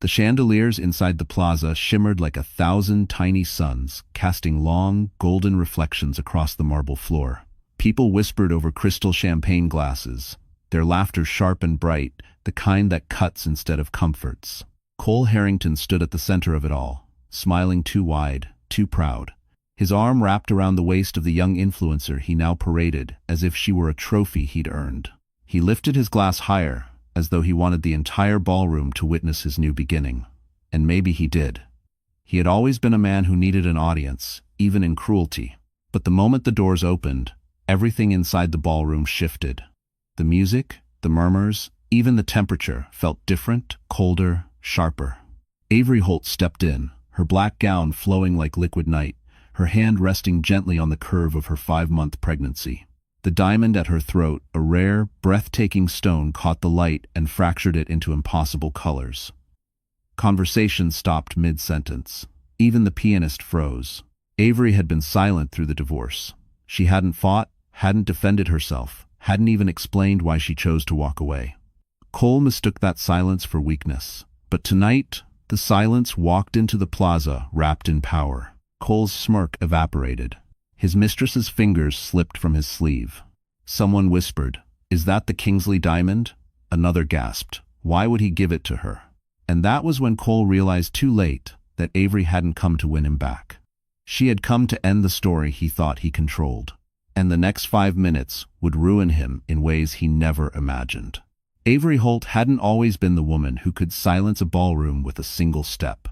The chandeliers inside the plaza shimmered like 1,000 tiny suns, casting long, golden reflections across the marble floor. People whispered over crystal champagne glasses, their laughter sharp and bright, the kind that cuts instead of comforts. Cole Harrington stood at the center of it all, smiling too wide, too proud. His arm wrapped around the waist of the young influencer he now paraded, as if she were a trophy he'd earned. He lifted his glass higher, as though he wanted the entire ballroom to witness his new beginning. And maybe he did. He had always been a man who needed an audience, even in cruelty. But the moment the doors opened, everything inside the ballroom shifted. The music, the murmurs, even the temperature felt different, colder, sharper. Avery Holt stepped in, her black gown flowing like liquid night, her hand resting gently on the curve of her 5-month pregnancy. The diamond at her throat, a rare, breathtaking stone, caught the light and fractured it into impossible colors. Conversation stopped mid-sentence. Even the pianist froze. Avery had been silent through the divorce. She hadn't fought, hadn't defended herself, hadn't even explained why she chose to walk away. Cole mistook that silence for weakness. But tonight, the silence walked into the plaza wrapped in power. Cole's smirk evaporated. His mistress's fingers slipped from his sleeve. Someone whispered, "Is that the Kingsley diamond?" Another gasped, "Why would he give it to her?" And that was when Cole realized too late that Avery hadn't come to win him back. She had come to end the story he thought he controlled. And the next 5 minutes would ruin him in ways he never imagined. Avery Holt hadn't always been the woman who could silence a ballroom with a single step.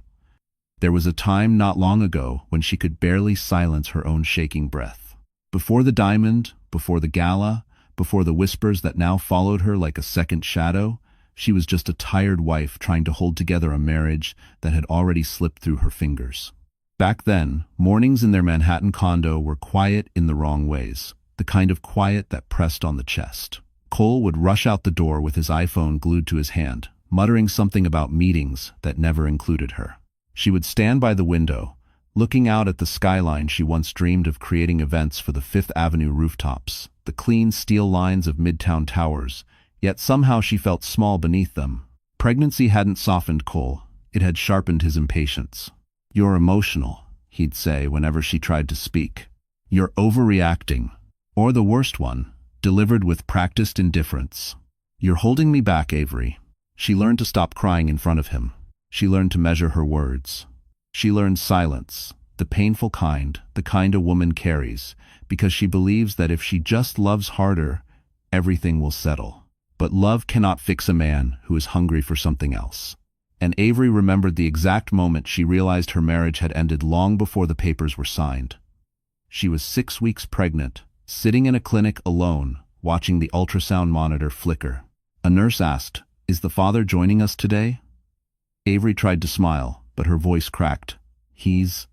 There was a time not long ago when she could barely silence her own shaking breath. Before the diamond, before the gala, before the whispers that now followed her like a second shadow, she was just a tired wife trying to hold together a marriage that had already slipped through her fingers. Back then, mornings in their Manhattan condo were quiet in the wrong ways, the kind of quiet that pressed on the chest. Cole would rush out the door with his iPhone glued to his hand, muttering something about meetings that never included her. She would stand by the window, looking out at the skyline she once dreamed of, creating events for the Fifth Avenue rooftops, the clean steel lines of Midtown towers, yet somehow she felt small beneath them. Pregnancy hadn't softened Cole, it had sharpened his impatience. "You're emotional," he'd say whenever she tried to speak. "You're overreacting." Or the worst one, delivered with practiced indifference. "You're holding me back, Avery." She learned to stop crying in front of him. She learned to measure her words. She learned silence, the painful kind, the kind a woman carries, because she believes that if she just loves harder, everything will settle. But love cannot fix a man who is hungry for something else. And Avery remembered the exact moment she realized her marriage had ended long before the papers were signed. She was 6 weeks pregnant, sitting in a clinic alone, watching the ultrasound monitor flicker. A nurse asked, "Is the father joining us today?" Avery tried to smile, but her voice cracked. "He's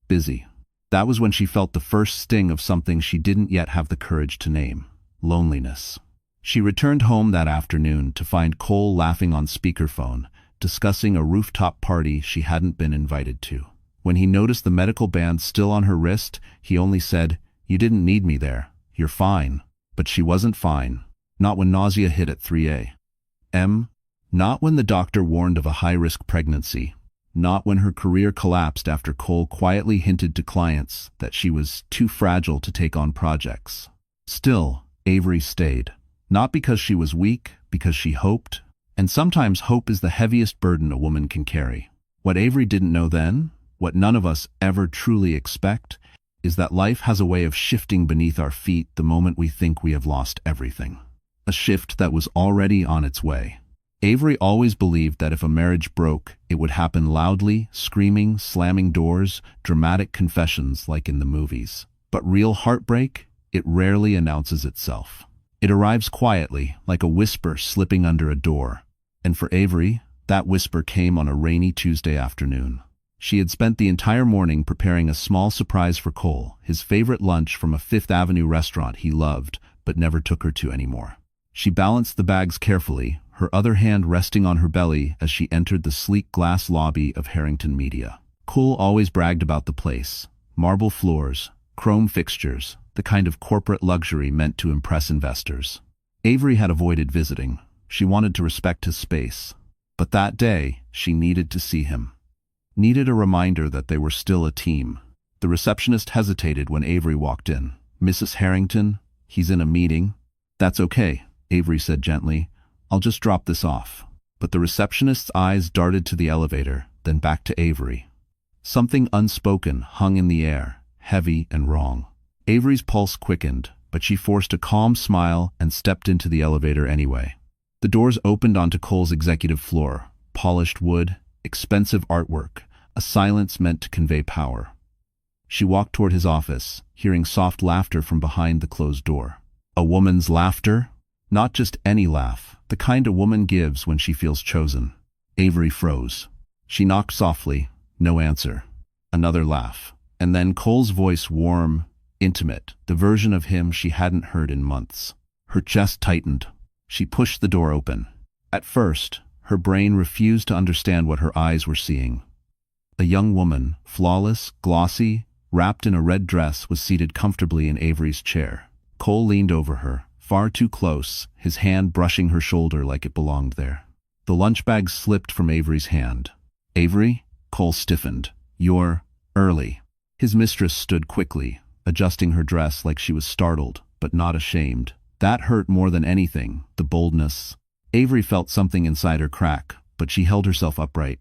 busy." That was when she felt the first sting of something she didn't yet have the courage to name: loneliness. She returned home that afternoon to find Cole laughing on speakerphone, discussing a rooftop party she hadn't been invited to. When he noticed the medical band still on her wrist, he only said, "You didn't need me there. You're fine." But she wasn't fine. Not when nausea hit at 3 a.m. Not when the doctor warned of a high-risk pregnancy. Not when her career collapsed after Cole quietly hinted to clients that she was too fragile to take on projects. Still, Avery stayed. Not because she was weak, because she hoped. And sometimes hope is the heaviest burden a woman can carry. What Avery didn't know then, what none of us ever truly expect, is that life has a way of shifting beneath our feet the moment we think we have lost everything. A shift that was already on its way. Avery always believed that if a marriage broke, it would happen loudly, screaming, slamming doors, dramatic confessions like in the movies. But real heartbreak, it rarely announces itself. It arrives quietly, like a whisper slipping under a door. And for Avery, that whisper came on a rainy Tuesday afternoon. She had spent the entire morning preparing a small surprise for Cole, his favorite lunch from a Fifth Avenue restaurant he loved, but never took her to anymore. She balanced the bags carefully, her other hand resting on her belly as she entered the sleek glass lobby of Harrington Media. Cole always bragged about the place. Marble floors, chrome fixtures, the kind of corporate luxury meant to impress investors. Avery had avoided visiting. She wanted to respect his space. But that day, she needed to see him. Needed a reminder that they were still a team. The receptionist hesitated when Avery walked in. "Mrs. Harrington, he's in a meeting." "That's okay," Avery said gently. "I'll just drop this off." But the receptionist's eyes darted to the elevator, then back to Avery. Something unspoken hung in the air, heavy and wrong. Avery's pulse quickened, but she forced a calm smile and stepped into the elevator anyway. The doors opened onto Cole's executive floor. Polished wood, expensive artwork, a silence meant to convey power. She walked toward his office, hearing soft laughter from behind the closed door. A woman's laughter? Not just any laugh, the kind a woman gives when she feels chosen. Avery froze. She knocked softly, no answer. Another laugh. And then Cole's voice, warm, intimate, the version of him she hadn't heard in months. Her chest tightened. She pushed the door open. At first, her brain refused to understand what her eyes were seeing. A young woman, flawless, glossy, wrapped in a red dress, was seated comfortably in Avery's chair. Cole leaned over her, far too close, his hand brushing her shoulder like it belonged there. The lunch bag slipped from Avery's hand. "Avery?" Cole stiffened. "You're early." His mistress stood quickly, adjusting her dress like she was startled, but not ashamed. That hurt more than anything, the boldness. Avery felt something inside her crack, but she held herself upright.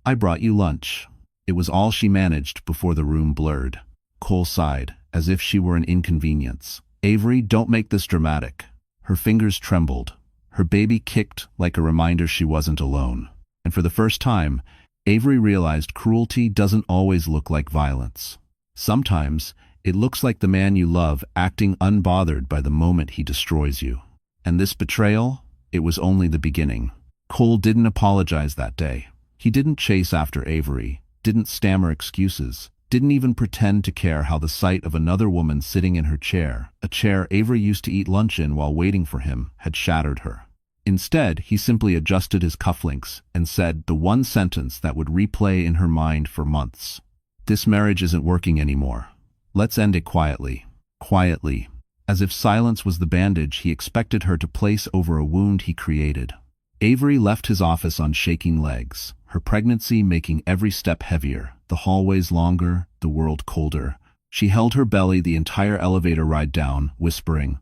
"I brought you lunch." It was all she managed before the room blurred. Cole sighed, as if she were an inconvenience. "Avery, don't make this dramatic." Her fingers trembled. Her baby kicked like a reminder she wasn't alone. And for the first time, Avery realized cruelty doesn't always look like violence. Sometimes, it looks like the man you love acting unbothered by the moment he destroys you. And this betrayal? It was only the beginning. Cole didn't apologize that day. He didn't chase after Avery, didn't stammer excuses, didn't even pretend to care how the sight of another woman sitting in her chair, a chair Avery used to eat lunch in while waiting for him, had shattered her. Instead, he simply adjusted his cufflinks and said the one sentence that would replay in her mind for months. "This marriage isn't working anymore. Let's end it quietly." Quietly. As if silence was the bandage he expected her to place over a wound he created. Avery left his office on shaking legs, her pregnancy making every step heavier, the hallways longer, the world colder. She held her belly the entire elevator ride down, whispering,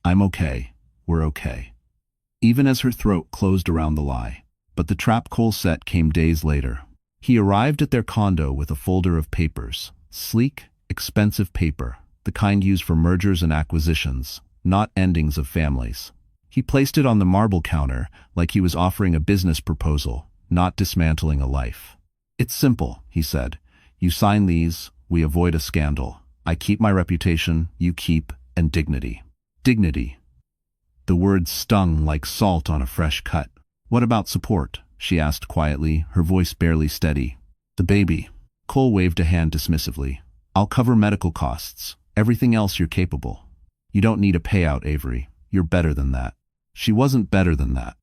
"I'm okay. We're okay." Even as her throat closed around the lie. But the trap Cole set came days later. He arrived at their condo with a folder of papers. Sleek, expensive paper, the kind used for mergers and acquisitions, not endings of families. He placed it on the marble counter like he was offering a business proposal, not dismantling a life. "It's simple," he said. "You sign these, we avoid a scandal. I keep my reputation, you keep, and dignity." Dignity. The words stung like salt on a fresh cut. "What about support?" she asked quietly, her voice barely steady. "The baby." Cole waved a hand dismissively. "I'll cover medical costs. Everything else you're capable. You don't need a payout, Avery. You're better than that." She wasn't better than that.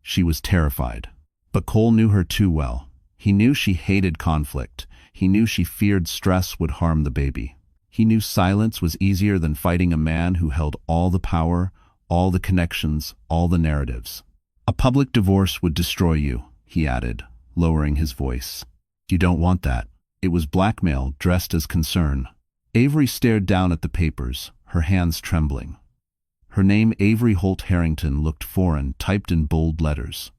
She was terrified. But Cole knew her too well. He knew she hated conflict. He knew she feared stress would harm the baby. He knew silence was easier than fighting a man who held all the power, all the connections, all the narratives. "A public divorce would destroy you," he added, lowering his voice. "You don't want that." It was blackmail dressed as concern. Avery stared down at the papers, her hands trembling. Her name, Avery Holt Harrington, looked foreign, typed in bold letters.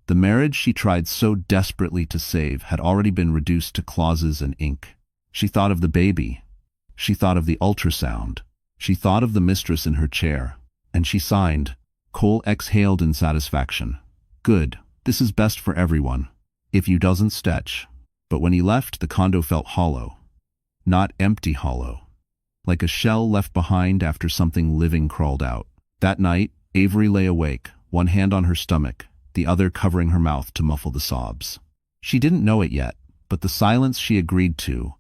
The marriage she tried so desperately to save had already been reduced to clauses and ink. She thought of the baby. She thought of the ultrasound. She thought of the mistress in her chair. And she signed. Cole exhaled in satisfaction. "Good. This is best for everyone. If you doesn't stretch." But when he left, the condo felt hollow. Not empty hollow. Like a shell left behind after something living crawled out. That night, Avery lay awake, one hand on her stomach, the other covering her mouth to muffle the sobs. She didn't know it yet, but the silence she agreed to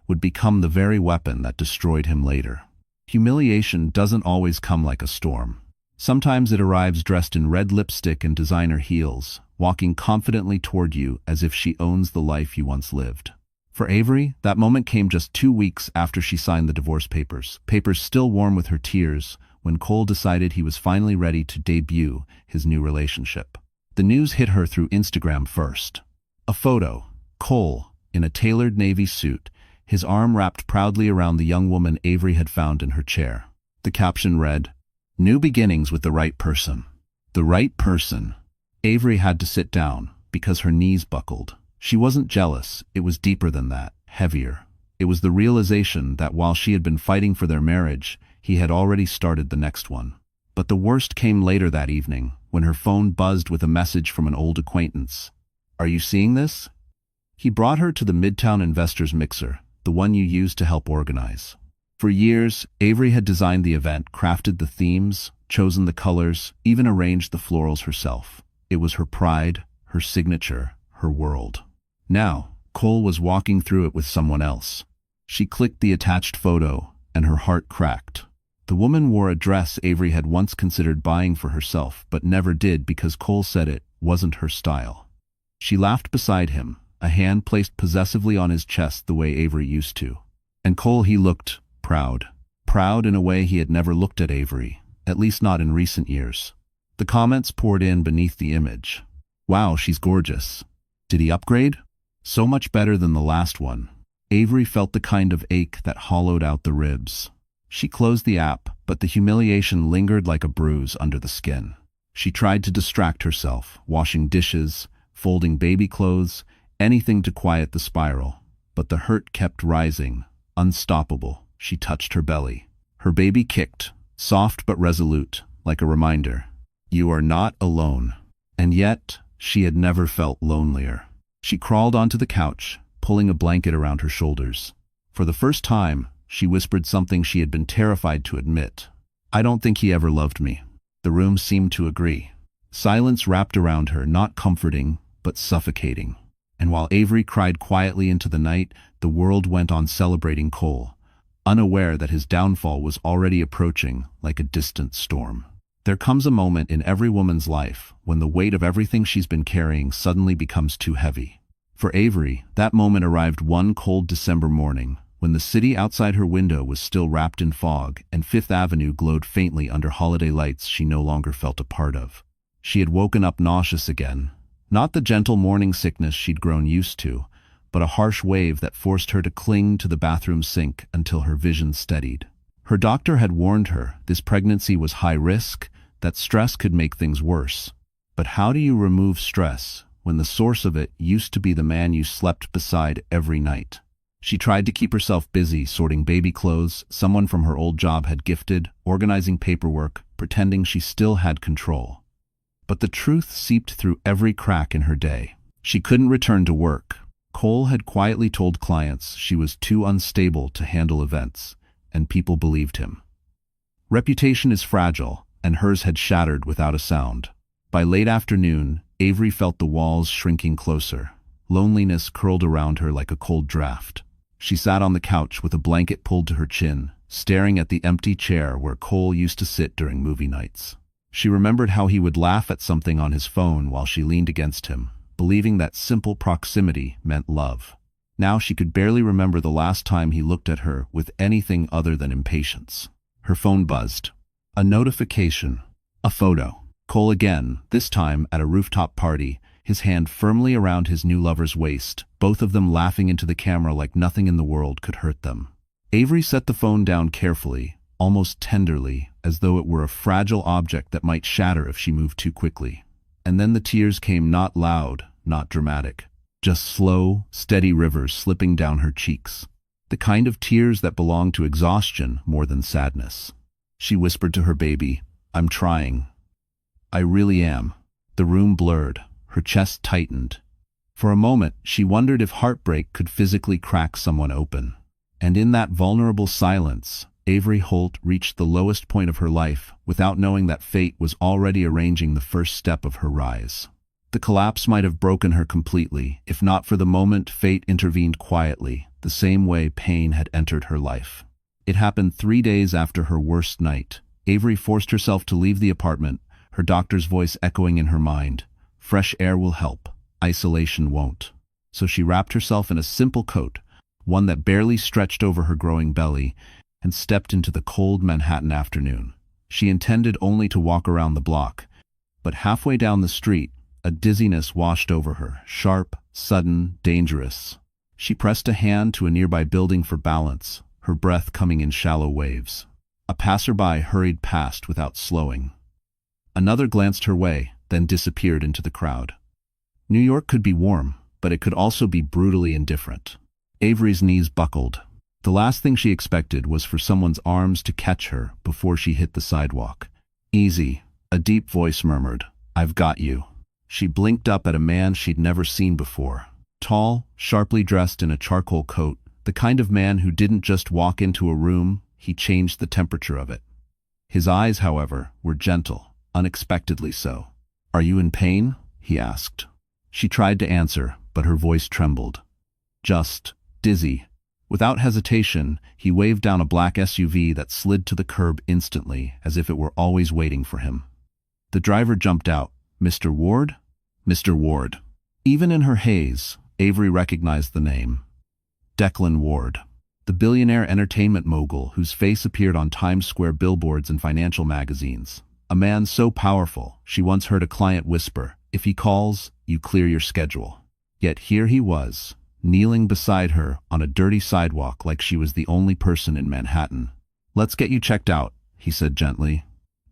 would become the very weapon that destroyed him later. Humiliation doesn't always come like a storm. Sometimes it arrives dressed in red lipstick and designer heels, walking confidently toward you as if she owns the life you once lived. For Avery, that moment came just 2 weeks after she signed the divorce papers still warm with her tears, when Cole decided he was finally ready to debut his new relationship. The news hit her through Instagram first. A photo. Cole, in a tailored navy suit, his arm wrapped proudly around the young woman Avery had found in her chair. The caption read, "New beginnings with the right person." The right person. Avery had to sit down, because her knees buckled. She wasn't jealous, it was deeper than that, heavier. It was the realization that while she had been fighting for their marriage, he had already started the next one. But the worst came later that evening, when her phone buzzed with a message from an old acquaintance. "Are you seeing this?" He brought her to the Midtown Investors Mixer, the one you used to help organize. For years, Avery had designed the event, crafted the themes, chosen the colors, even arranged the florals herself. It was her pride, her signature, her world. Now, Cole was walking through it with someone else. She clicked the attached photo, and her heart cracked. The woman wore a dress Avery had once considered buying for herself, but never did because Cole said it wasn't her style. She laughed beside him, a hand placed possessively on his chest the way Avery used to. And Cole, he looked proud. Proud in a way he had never looked at Avery, at least not in recent years. The comments poured in beneath the image. "Wow, she's gorgeous. Did he upgrade? So much better than the last one." Avery felt the kind of ache that hollowed out the ribs. She closed the app, but the humiliation lingered like a bruise under the skin. She tried to distract herself, washing dishes, folding baby clothes, anything to quiet the spiral. But the hurt kept rising, unstoppable. She touched her belly. Her baby kicked, soft but resolute, like a reminder. You are not alone. And yet, she had never felt lonelier. She crawled onto the couch, pulling a blanket around her shoulders. For the first time, she whispered something she had been terrified to admit. "I don't think he ever loved me." The room seemed to agree. Silence wrapped around her, not comforting, but suffocating. And while Avery cried quietly into the night, the world went on celebrating Cole, unaware that his downfall was already approaching like a distant storm. There comes a moment in every woman's life when the weight of everything she's been carrying suddenly becomes too heavy. For Avery, that moment arrived one cold December morning, when the city outside her window was still wrapped in fog and Fifth Avenue glowed faintly under holiday lights she no longer felt a part of. She had woken up nauseous again. Not the gentle morning sickness she'd grown used to, but a harsh wave that forced her to cling to the bathroom sink until her vision steadied. Her doctor had warned her this pregnancy was high risk, that stress could make things worse. But how do you remove stress when the source of it used to be the man you slept beside every night? She tried to keep herself busy sorting baby clothes someone from her old job had gifted, organizing paperwork, pretending she still had control. But the truth seeped through every crack in her day. She couldn't return to work. Cole had quietly told clients she was too unstable to handle events, and people believed him. Reputation is fragile, and hers had shattered without a sound. By late afternoon, Avery felt the walls shrinking closer. Loneliness curled around her like a cold draft. She sat on the couch with a blanket pulled to her chin, staring at the empty chair where Cole used to sit during movie nights. She remembered how he would laugh at something on his phone while she leaned against him, believing that simple proximity meant love. Now she could barely remember the last time he looked at her with anything other than impatience. Her phone buzzed. A notification. A photo. Cole again, this time at a rooftop party, his hand firmly around his new lover's waist, both of them laughing into the camera like nothing in the world could hurt them. Avery set the phone down carefully, almost tenderly, as though it were a fragile object that might shatter if she moved too quickly. And then the tears came, not loud, not dramatic, just slow, steady rivers slipping down her cheeks. The kind of tears that belong to exhaustion more than sadness. She whispered to her baby, "I'm trying. I really am." The room blurred. Her chest tightened. For a moment, she wondered if heartbreak could physically crack someone open. And in that vulnerable silence, Avery Holt reached the lowest point of her life without knowing that fate was already arranging the first step of her rise. The collapse might have broken her completely, if not for the moment fate intervened quietly, the same way pain had entered her life. It happened 3 days after her worst night. Avery forced herself to leave the apartment, her doctor's voice echoing in her mind. Fresh air will help, isolation won't. So she wrapped herself in a simple coat, one that barely stretched over her growing belly, and stepped into the cold Manhattan afternoon. She intended only to walk around the block, but halfway down the street, a dizziness washed over her, sharp, sudden, dangerous. She pressed a hand to a nearby building for balance, her breath coming in shallow waves. A passerby hurried past without slowing. Another glanced her way, then disappeared into the crowd. New York could be warm, but it could also be brutally indifferent. Avery's knees buckled. The last thing she expected was for someone's arms to catch her before she hit the sidewalk. "Easy," a deep voice murmured. "I've got you." She blinked up at a man she'd never seen before. Tall, sharply dressed in a charcoal coat, the kind of man who didn't just walk into a room, he changed the temperature of it. His eyes, however, were gentle, unexpectedly so. "Are you in pain?" he asked. She tried to answer, but her voice trembled. "Just dizzy." Without hesitation, he waved down a black SUV that slid to the curb instantly, as if it were always waiting for him. The driver jumped out. "Mr. Ward?" "Mr. Ward." Even in her haze, Avery recognized the name. Declan Ward, the billionaire entertainment mogul whose face appeared on Times Square billboards and financial magazines. A man so powerful, she once heard a client whisper, "If he calls, you clear your schedule." Yet here he was, kneeling beside her on a dirty sidewalk like she was the only person in Manhattan. "Let's get you checked out," he said gently.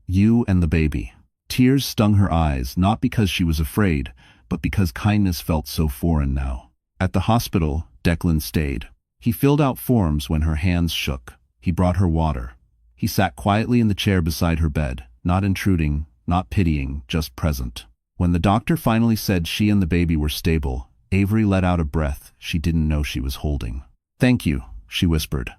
"You and the baby." Tears stung her eyes, not because she was afraid, but because kindness felt so foreign now. At the hospital, Declan stayed. He filled out forms when her hands shook. He brought her water. He sat quietly in the chair beside her bed, not intruding, not pitying, just present. When the doctor finally said she and the baby were stable, Avery let out a breath she didn't know she was holding. "Thank you," she whispered.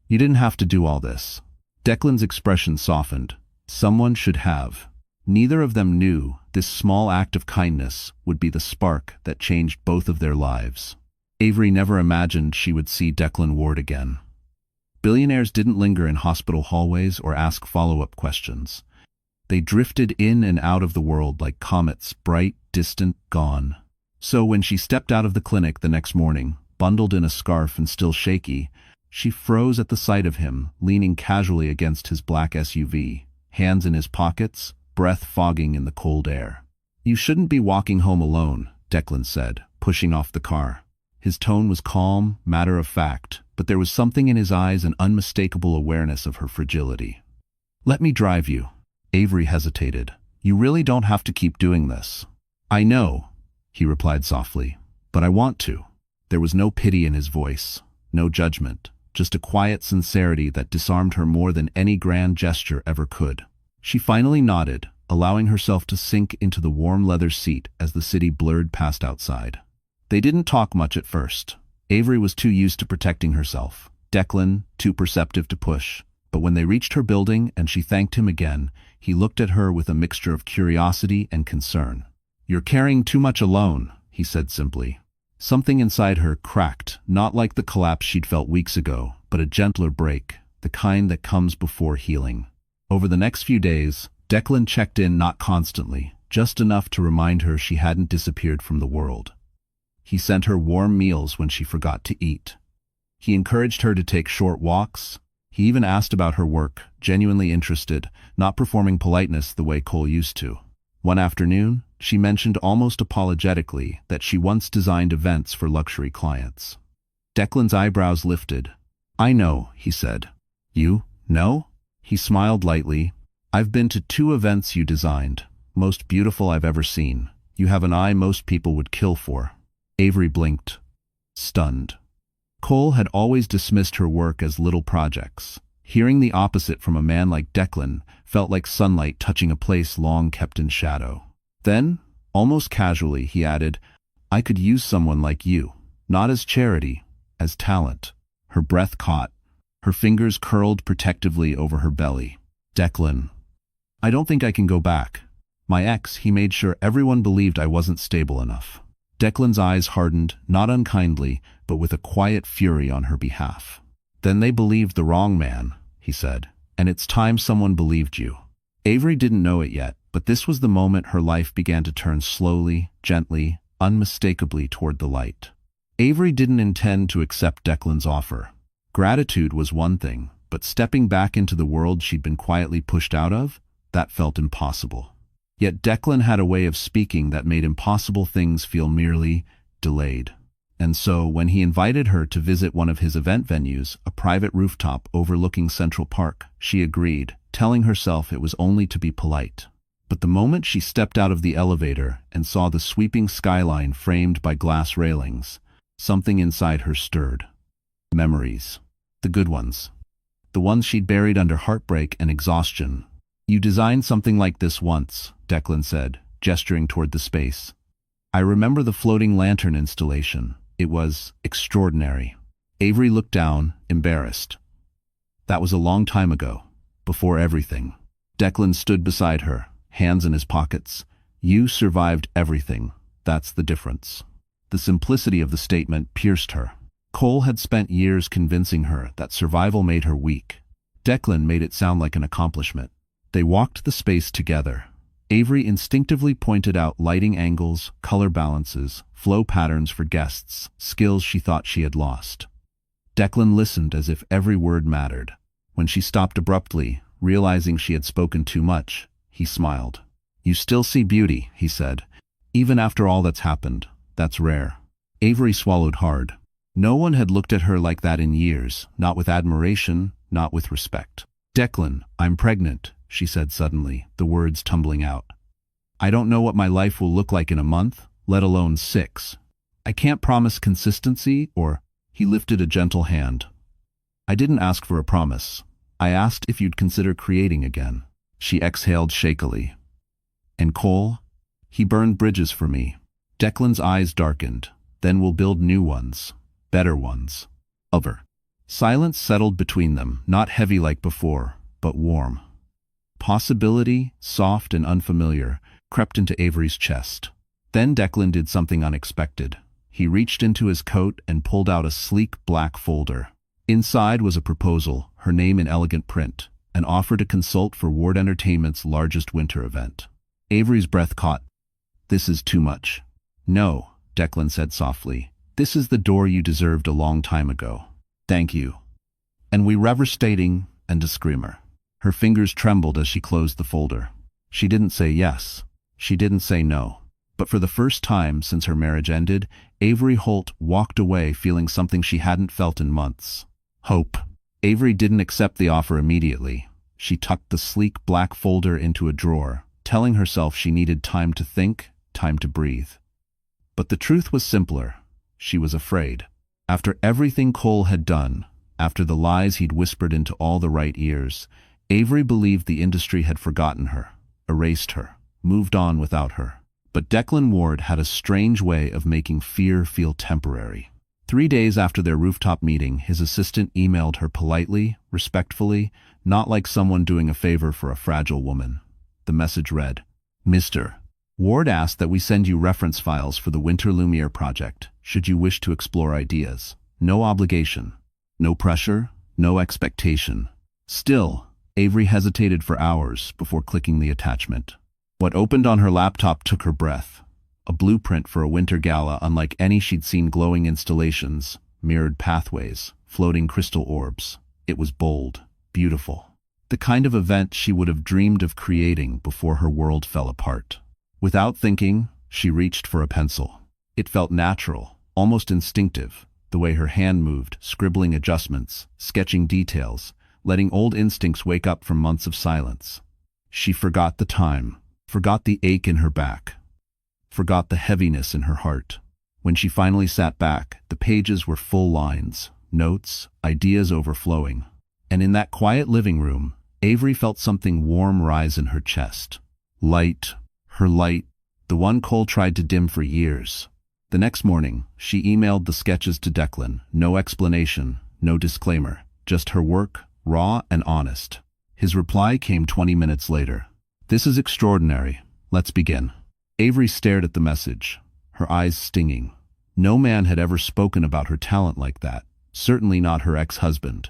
"You didn't have to do all this." Declan's expression softened. Someone should have. Neither of them knew this small act of kindness would be the spark that changed both of their lives. Avery never imagined she would see Declan Ward again. Billionaires didn't linger in hospital hallways or ask follow-up questions. They drifted in and out of the world like comets, bright, distant, gone. So when she stepped out of the clinic the next morning, bundled in a scarf and still shaky, she froze at the sight of him, leaning casually against his black SUV, hands in his pockets, breath fogging in the cold air. "You shouldn't be walking home alone," Declan said, pushing off the car. His tone was calm, matter-of-fact, but there was something in his eyes, an unmistakable awareness of her fragility. "Let me drive you." Avery hesitated. "You really don't have to keep doing this." "I know," he replied softly, "but I want to." There was no pity in his voice, no judgment, just a quiet sincerity that disarmed her more than any grand gesture ever could. She finally nodded, allowing herself to sink into the warm leather seat as the city blurred past outside. They didn't talk much at first. Avery was too used to protecting herself, Declan too perceptive to push. But when they reached her building and she thanked him again, he looked at her with a mixture of curiosity and concern. "You're carrying too much alone," he said simply. Something inside her cracked, not like the collapse she'd felt weeks ago, but a gentler break, the kind that comes before healing. Over the next few days, Declan checked in not constantly, just enough to remind her she hadn't disappeared from the world. He sent her warm meals when she forgot to eat. He encouraged her to take short walks. He even asked about her work, genuinely interested, not performing politeness the way Cole used to. One afternoon, she mentioned almost apologetically that she once designed events for luxury clients. Declan's eyebrows lifted. "I know," he said. "You know?" He smiled lightly. "I've been to 2 events you designed, most beautiful I've ever seen. You have an eye most people would kill for." Avery blinked, stunned. Cole had always dismissed her work as little projects. Hearing the opposite from a man like Declan felt like sunlight touching a place long kept in shadow. Then, almost casually, he added, "I could use someone like you, not as charity, as talent." Her breath caught. Her fingers curled protectively over her belly. "Declan, I don't think I can go back. My ex, he made sure everyone believed I wasn't stable enough." Declan's eyes hardened, not unkindly, but with a quiet fury on her behalf. "Then they believed the wrong man," he said, "and it's time someone believed you." Avery didn't know it yet, but this was the moment her life began to turn slowly, gently, unmistakably toward the light. Avery didn't intend to accept Declan's offer. Gratitude was one thing, but stepping back into the world she'd been quietly pushed out of, that felt impossible. Yet Declan had a way of speaking that made impossible things feel merely delayed. And so, when he invited her to visit one of his event venues, a private rooftop overlooking Central Park, she agreed, telling herself it was only to be polite. But the moment she stepped out of the elevator and saw the sweeping skyline framed by glass railings, something inside her stirred. Memories. The good ones. The ones she'd buried under heartbreak and exhaustion. "You designed something like this once," Declan said, gesturing toward the space. "I remember the floating lantern installation. It was extraordinary." Avery looked down, embarrassed. "That was a long time ago, before everything." Declan stood beside her, hands in his pockets. "You survived everything. That's the difference." The simplicity of the statement pierced her. Cole had spent years convincing her that survival made her weak. Declan made it sound like an accomplishment. They walked the space together. Avery instinctively pointed out lighting angles, color balances, flow patterns for guests, skills she thought she had lost. Declan listened as if every word mattered. When she stopped abruptly, realizing she had spoken too much, he smiled. "You still see beauty," he said. "Even after all that's happened. That's rare." Avery swallowed hard. No one had looked at her like that in years, not with admiration, not with respect. "Declan, I'm pregnant," she said suddenly, the words tumbling out. "I don't know what my life will look like in a month, let alone 6. I can't promise consistency or—" He lifted a gentle hand. "I didn't ask for a promise. I asked if you'd consider creating again." She exhaled shakily. "And Cole? He burned bridges for me." Declan's eyes darkened. "Then we'll build new ones. Better ones." Over. Silence settled between them, not heavy like before, but warm. Possibility, soft and unfamiliar, crept into Avery's chest. Then Declan did something unexpected. He reached into his coat and pulled out a sleek black folder. Inside was a proposal, her name in elegant print, an offer to consult for Ward Entertainment's largest winter event. Avery's breath caught. "This is too much." "No," Declan said softly. "This is the door you deserved a long time ago. Thank you." "And we reverstating and a screamer." Her fingers trembled as she closed the folder. She didn't say yes. She didn't say no. But for the first time since her marriage ended, Avery Holt walked away feeling something she hadn't felt in months. Hope. Avery didn't accept the offer immediately. She tucked the sleek black folder into a drawer, telling herself she needed time to think, time to breathe. But the truth was simpler. She was afraid. After everything Cole had done, after the lies he'd whispered into all the right ears, Avery believed the industry had forgotten her, erased her, moved on without her. But Declan Ward had a strange way of making fear feel temporary. 3 days after their rooftop meeting, his assistant emailed her politely, respectfully, not like someone doing a favor for a fragile woman. The message read, "Mr. Ward asked that we send you reference files for the Winter Lumiere project, should you wish to explore ideas. No obligation. No pressure, no expectation." Still, Avery hesitated for hours before clicking the attachment. What opened on her laptop took her breath. A blueprint for a winter gala unlike any she'd seen, glowing installations, mirrored pathways, floating crystal orbs. It was bold, beautiful. The kind of event she would have dreamed of creating before her world fell apart. Without thinking, she reached for a pencil. It felt natural, almost instinctive, the way her hand moved, scribbling adjustments, sketching details, letting old instincts wake up from months of silence. She forgot the time, forgot the ache in her back, forgot the heaviness in her heart. When she finally sat back, the pages were full lines, notes, ideas overflowing. And in that quiet living room, Avery felt something warm rise in her chest. Light, her light, the one Cole tried to dim for years. The next morning, she emailed the sketches to Declan, no explanation, no disclaimer, just her work, raw and honest. His reply came 20 minutes later. "This is extraordinary. Let's begin." Avery stared at the message, her eyes stinging. No man had ever spoken about her talent like that, certainly not her ex-husband.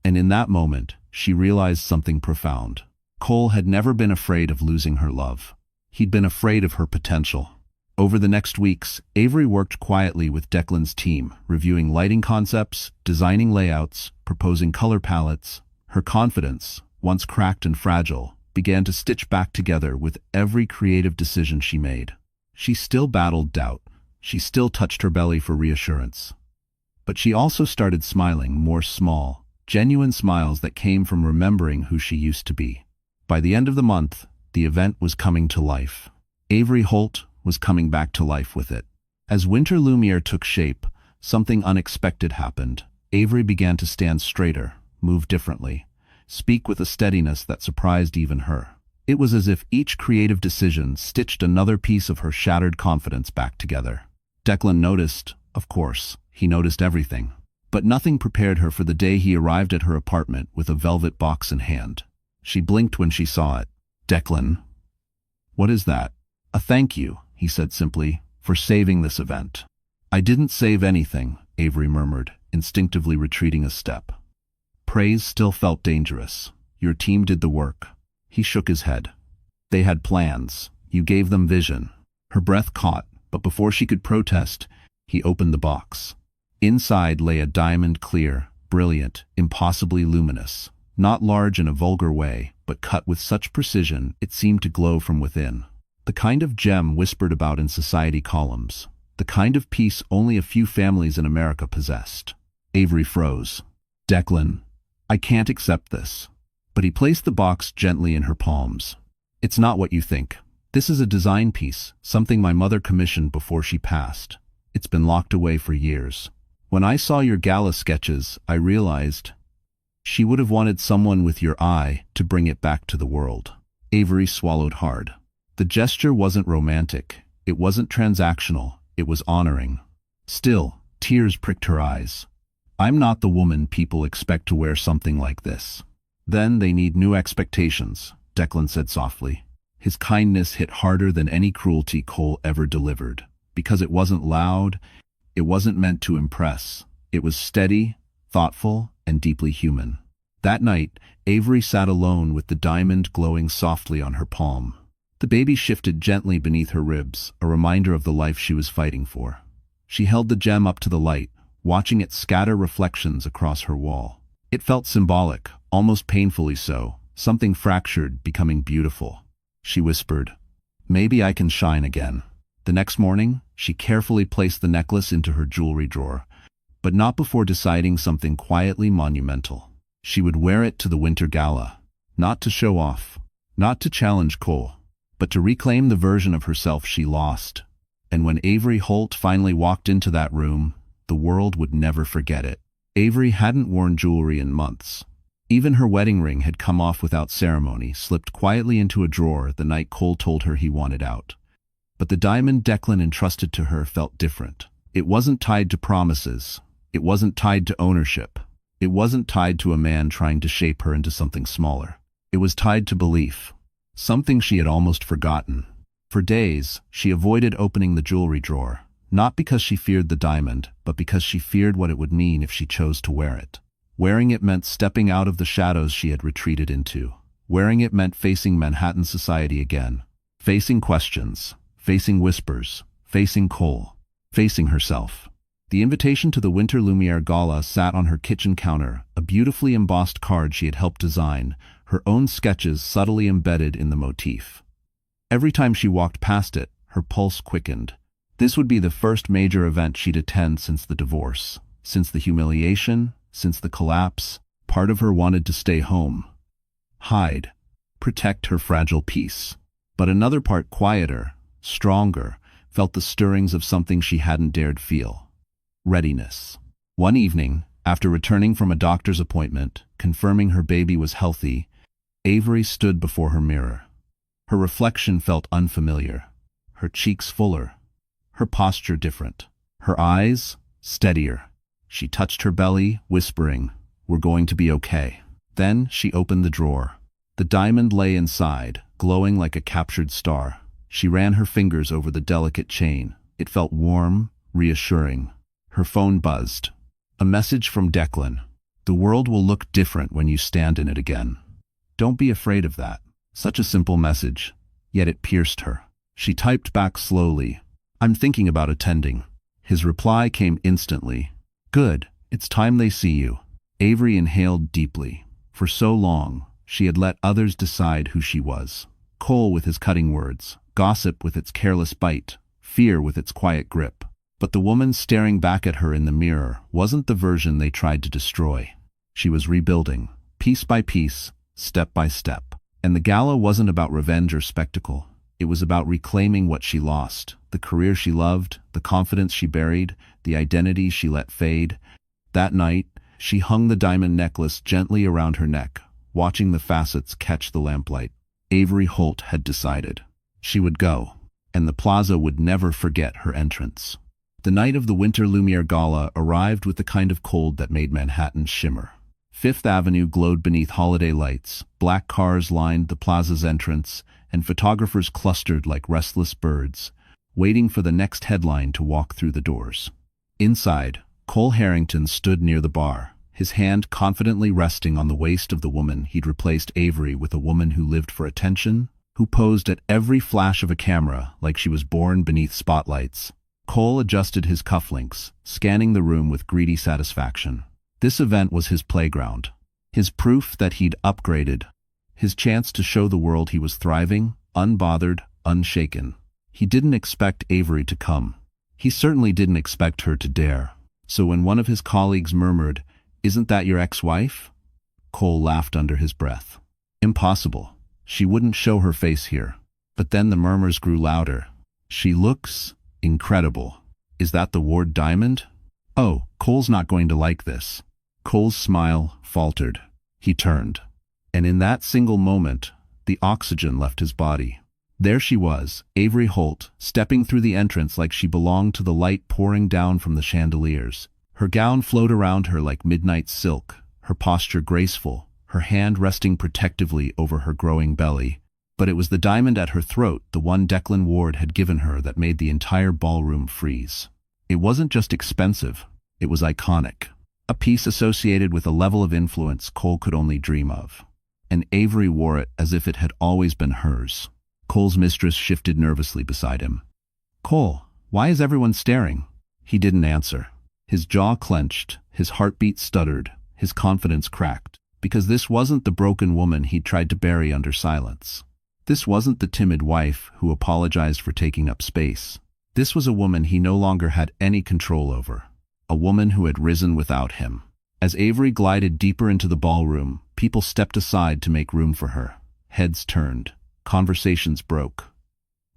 And in that moment, she realized something profound. Cole had never been afraid of losing her love. He'd been afraid of her potential. Over the next weeks, Avery worked quietly with Declan's team, reviewing lighting concepts, designing layouts, proposing color palettes. Her confidence, once cracked and fragile, began to stitch back together with every creative decision she made. She still battled doubt. She still touched her belly for reassurance. But she also started smiling, more small, genuine smiles that came from remembering who she used to be. By the end of the month, the event was coming to life. Avery Holt was coming back to life with it. As Winter Lumiere took shape, something unexpected happened. Avery began to stand straighter, move differently, speak with a steadiness that surprised even her. It was as if each creative decision stitched another piece of her shattered confidence back together. Declan noticed, of course. He noticed everything. But nothing prepared her for the day he arrived at her apartment with a velvet box in hand. She blinked when she saw it. "Declan, what is that?" "A thank you," he said simply, "for saving this event." "I didn't save anything," Avery murmured, instinctively retreating a step. Praise still felt dangerous. "Your team did the work." He shook his head. "They had plans. You gave them vision." Her breath caught, but before she could protest, he opened the box. Inside lay a diamond, clear, brilliant, impossibly luminous. Not large in a vulgar way, but cut with such precision it seemed to glow from within. The kind of gem whispered about in society columns. The kind of piece only a few families in America possessed. Avery froze. "Declan, I can't accept this." But he placed the box gently in her palms. "It's not what you think. This is a design piece, something my mother commissioned before she passed. It's been locked away for years. When I saw your Gala sketches, I realized she would have wanted someone with your eye to bring it back to the world." Avery swallowed hard. The gesture wasn't romantic. It wasn't transactional. It was honoring. Still, tears pricked her eyes. "I'm not the woman people expect to wear something like this." "Then they need new expectations," Declan said softly. His kindness hit harder than any cruelty Cole ever delivered. Because it wasn't loud, it wasn't meant to impress. It was steady, thoughtful, and deeply human. That night, Avery sat alone with the diamond glowing softly on her palm. The baby shifted gently beneath her ribs, a reminder of the life she was fighting for. She held the gem up to the light, watching it scatter reflections across her wall. It felt symbolic, almost painfully so, something fractured becoming beautiful. She whispered, "Maybe I can shine again." The next morning, she carefully placed the necklace into her jewelry drawer, but not before deciding something quietly monumental. She would wear it to the Winter Gala, not to show off, not to challenge Cole, but to reclaim the version of herself she lost. And when Avery Holt finally walked into that room, the world would never forget it. Avery hadn't worn jewelry in months. Even her wedding ring had come off without ceremony, slipped quietly into a drawer the night Cole told her he wanted out. But the diamond Declan entrusted to her felt different. It wasn't tied to promises. It wasn't tied to ownership. It wasn't tied to a man trying to shape her into something smaller. It was tied to belief, something she had almost forgotten. For days, she avoided opening the jewelry drawer, not because she feared the diamond, but because she feared what it would mean if she chose to wear it. Wearing it meant stepping out of the shadows she had retreated into. Wearing it meant facing Manhattan society again, facing questions, facing whispers, facing Cole, facing herself. The invitation to the Winter Lumiere Gala sat on her kitchen counter, a beautifully embossed card she had helped design, her own sketches subtly embedded in the motif. Every time she walked past it, her pulse quickened. This would be the first major event she'd attend since the divorce, since the humiliation, since the collapse. Part of her wanted to stay home, hide, protect her fragile peace. But another part, quieter, stronger, felt the stirrings of something she hadn't dared feel. Readiness. One evening, after returning from a doctor's appointment, confirming her baby was healthy, Avery stood before her mirror. Her reflection felt unfamiliar, her cheeks fuller, her posture different, her eyes steadier. She touched her belly, whispering, "We're going to be okay." Then she opened the drawer. The diamond lay inside, glowing like a captured star. She ran her fingers over the delicate chain. It felt warm, reassuring. Her phone buzzed. A message from Declan. "The world will look different when you stand in it again. Don't be afraid of that." Such a simple message, yet it pierced her. She typed back slowly, "I'm thinking about attending." His reply came instantly. "Good, it's time they see you." Avery inhaled deeply. For so long, She had let others decide who she was. Cole with his cutting words, gossip with its careless bite, fear with its quiet grip. But the woman staring back at her in the mirror wasn't the version they tried to destroy. She was rebuilding, piece by piece, step by step. And the gala wasn't about revenge or spectacle. It was about reclaiming what she lost, the career she loved, the confidence she buried, the identity she let fade. That night, she hung the diamond necklace gently around her neck, watching the facets catch the lamplight. Avery Holt had decided. She would go, and the plaza would never forget her entrance. The night of the Winter Lumiere Gala arrived with the kind of cold that made Manhattan shimmer. Fifth Avenue glowed beneath holiday lights, black cars lined the plaza's entrance, and photographers clustered like restless birds, waiting for the next headline to walk through the doors. Inside, Cole Harrington stood near the bar, his hand confidently resting on the waist of the woman he'd replaced. Avery with a woman who lived for attention, who posed at every flash of a camera like she was born beneath spotlights. Cole adjusted his cufflinks, scanning the room with greedy satisfaction. This event was his playground, his proof that he'd upgraded, his chance to show the world he was thriving, unbothered, unshaken. He didn't expect Avery to come. He certainly didn't expect her to dare. So when one of his colleagues murmured, "Isn't that your ex-wife?" Cole laughed under his breath. Impossible. She wouldn't show her face here. But then the murmurs grew louder. "She looks incredible. Is that the Ward diamond?" "Oh, Cole's not going to like this." Cole's smile faltered. He turned. And in that single moment, the oxygen left his body. There she was, Avery Holt, stepping through the entrance like she belonged to the light pouring down from the chandeliers. Her gown flowed around her like midnight silk, her posture graceful, her hand resting protectively over her growing belly. But it was the diamond at her throat, the one Declan Ward had given her, that made the entire ballroom freeze. It wasn't just expensive, it was iconic. A piece associated with a level of influence Cole could only dream of. And Avery wore it as if it had always been hers. Cole's mistress shifted nervously beside him. "Cole, why is everyone staring?" He didn't answer. His jaw clenched, his heartbeat stuttered, his confidence cracked. Because this wasn't the broken woman he'd tried to bury under silence. This wasn't the timid wife who apologized for taking up space. This was a woman he no longer had any control over. A woman who had risen without him. As Avery glided deeper into the ballroom, people stepped aside to make room for her. Heads turned. Conversations broke.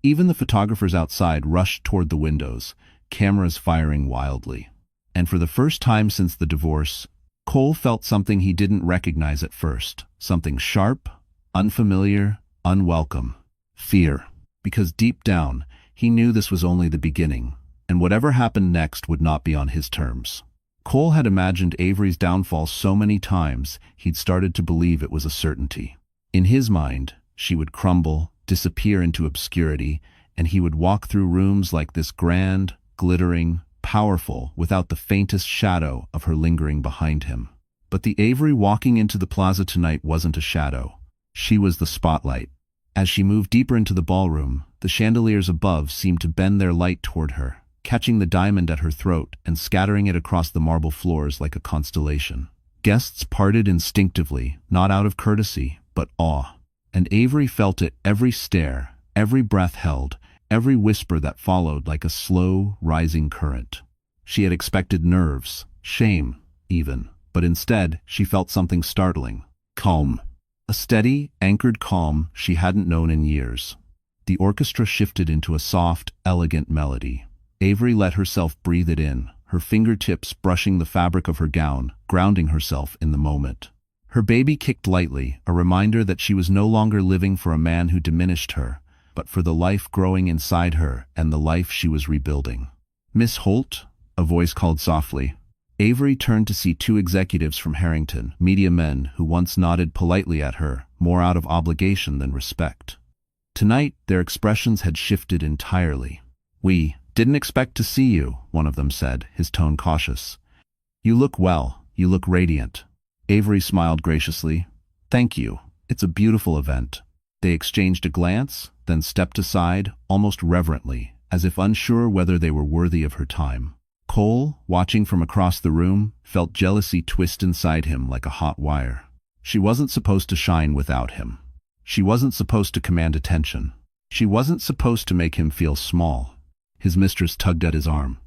Even the photographers outside rushed toward the windows, cameras firing wildly. And for the first time since the divorce, Cole felt something he didn't recognize at first. Something sharp, unfamiliar, unwelcome. Fear. Because deep down, he knew this was only the beginning, and whatever happened next would not be on his terms. Cole had imagined Avery's downfall so many times, he'd started to believe it was a certainty. In his mind, she would crumble, disappear into obscurity, and he would walk through rooms like this, grand, glittering, powerful, without the faintest shadow of her lingering behind him. But the Avery walking into the plaza tonight wasn't a shadow. She was the spotlight. As she moved deeper into the ballroom, the chandeliers above seemed to bend their light toward her, catching the diamond at her throat and scattering it across the marble floors like a constellation. Guests parted instinctively, not out of courtesy, but awe. And Avery felt it every stare, every breath held, every whisper that followed like a slow, rising current. She had expected nerves, shame, even, but instead she felt something startling. Calm. A steady, anchored calm she hadn't known in years. The orchestra shifted into a soft, elegant melody. Avery let herself breathe it in, her fingertips brushing the fabric of her gown, grounding herself in the moment. Her baby kicked lightly, a reminder that she was no longer living for a man who diminished her, but for the life growing inside her and the life she was rebuilding. "Miss Holt?" a voice called softly. Avery turned to see two executives from Harrington, media men who once nodded politely at her, more out of obligation than respect. Tonight, their expressions had shifted entirely. "We didn't expect to see you," one of them said, his tone cautious. "You look well, you look radiant." Avery smiled graciously. "Thank you. It's a beautiful event." They exchanged a glance, then stepped aside, almost reverently, as if unsure whether they were worthy of her time. Cole, watching from across the room, felt jealousy twist inside him like a hot wire. She wasn't supposed to shine without him. She wasn't supposed to command attention. She wasn't supposed to make him feel small. His mistress tugged at his arm.